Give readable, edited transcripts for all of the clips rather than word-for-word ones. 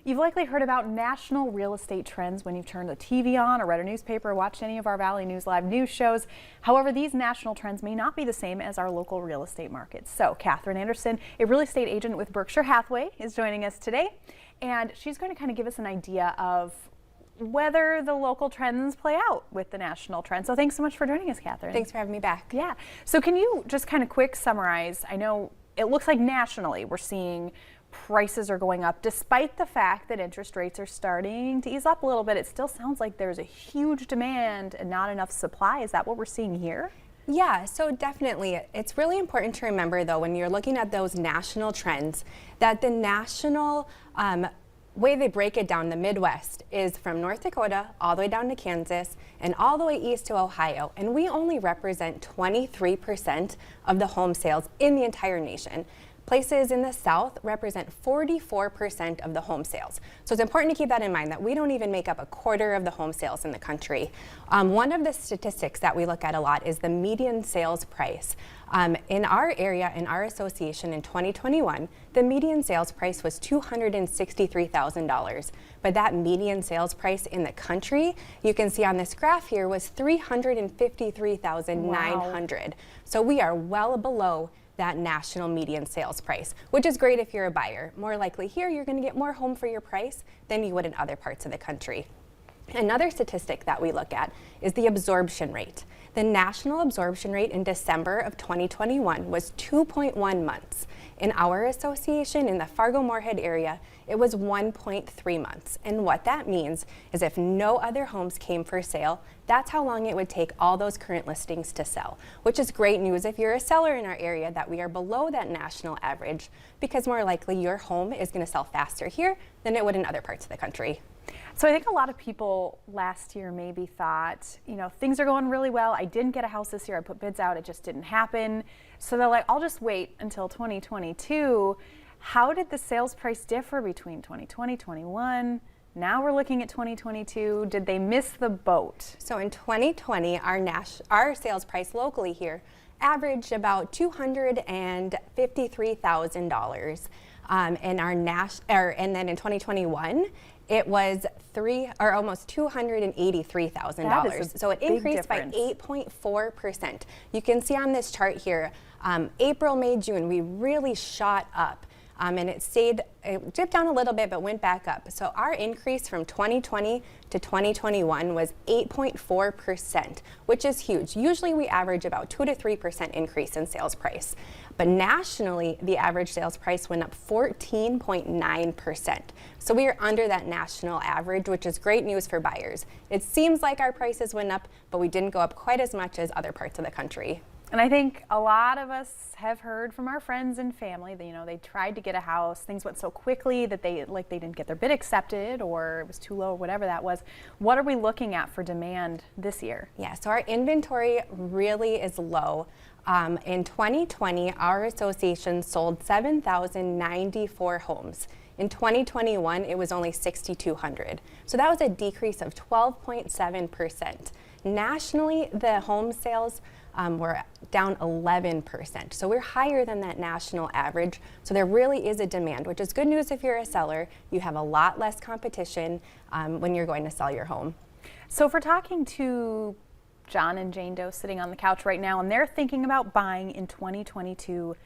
You've likely heard about national real estate trends when you've turned the TV on or read a newspaper or watched any of our Valley News Live news shows. However, these national trends may not be the same as our local real estate markets. So Kathryn Anderson, a real estate agent with Berkshire Hathaway, is joining us today, and she's going to kind of give us an idea of whether the local trends play out with the national trends. So thanks so much for joining us, Kathryn. Thanks for having me back. Yeah. So can you just kind of quick summarize? I know it looks like nationally we're seeing prices are going up despite the fact that interest rates are starting to ease up a little bit. It still sounds like there's a huge demand and not enough supply. Is that what we're seeing here? Yeah, so definitely. It's really important to remember, though, when you're looking at those national trends, that the national way they break it down, the Midwest, is from North Dakota all the way down to Kansas and all the way east to Ohio. And we only represent 23% of the home sales in the entire nation. Places in the South represent 44% of the home sales. So it's important to keep that in mind, that we don't even make up a quarter of the home sales in the country. One of the statistics that we look at a lot is the median sales price. In our area, in our association in 2021, the median sales price was $263,000. But that median sales price in the country, you can see on this graph here, was $353,900. Wow. So we are well below that national median sales price, which is great if you're a buyer. More likely here, you're gonna get more home for your price than you would in other parts of the country. Another statistic that we look at is the absorption rate. The national absorption rate in December of 2021 was 2.1 months. In our association in the Fargo-Moorhead area, it was 1.3 months. And what that means is if no other homes came for sale, that's how long it would take all those current listings to sell, which is great news if you're a seller in our area, that we are below that national average, because more likely your home is going to sell faster here than it would in other parts of the country. So I think a lot of people last year maybe thought, you know, things are going really well. I didn't get a house this year. I put bids out. It just didn't happen. So they're like, I'll just wait until 2022. How did the sales price differ between 2020, 21? Now we're looking at 2022. Did they miss the boat? So in 2020, our sales price locally here averaged about $253,000. And then in 2021, it was almost $283,000. So it increased by 8.4%. You can see on this chart here, April, May, June, we really shot up. And it dipped down a little bit, but went back up. So our increase from 2020 to 2021 was 8.4%, which is huge. Usually we average about 2 to 3% increase in sales price. But nationally, the average sales price went up 14.9%. So we are under that national average, which is great news for buyers. It seems like our prices went up, but we didn't go up quite as much as other parts of the country. And I think a lot of us have heard from our friends and family that, you know, they tried to get a house, things went so quickly that they didn't get their bid accepted, or it was too low, whatever that was. What are we looking at for demand this year? Yeah, so our inventory really is low. In 2020, our association sold 7,094 homes. In 2021, it was only 6,200. So that was a decrease of 12.7%. Nationally, the home sales were down 11%. So we're higher than that national average. So there really is a demand, which is good news if you're a seller. You have a lot less competition when you're going to sell your home. So if we're talking to John and Jane Doe sitting on the couch right now and they're thinking about buying in 2022,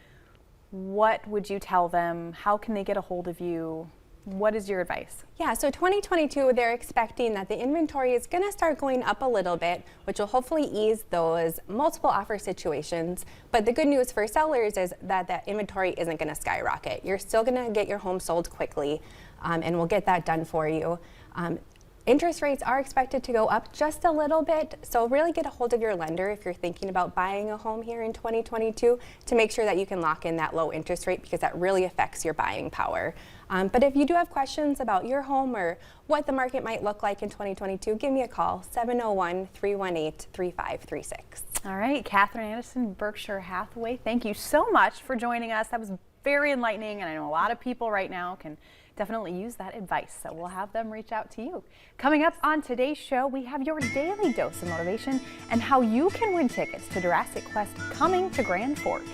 what would you tell them? How can they get a hold of you? What is your advice? Yeah, so 2022, they're expecting that the inventory is going to start going up a little bit, which will hopefully ease those multiple offer situations. But the good news for sellers is that that inventory isn't going to skyrocket. You're still going to get your home sold quickly, and we'll get that done for you. Interest rates are expected to go up just a little bit, so really get a hold of your lender if you're thinking about buying a home here in 2022 to make sure that you can lock in that low interest rate, because that really affects your buying power. But if you do have questions about your home or what the market might look like in 2022, give me a call, 701-318-3536. All right, Kathryn Anderson, Berkshire Hathaway, thank you so much for joining us. That was very enlightening, and I know a lot of people right now can definitely use that advice, so we'll have them reach out to you. Coming up on today's show, we have your daily dose of motivation and how you can win tickets to Jurassic Quest coming to Grand Forks.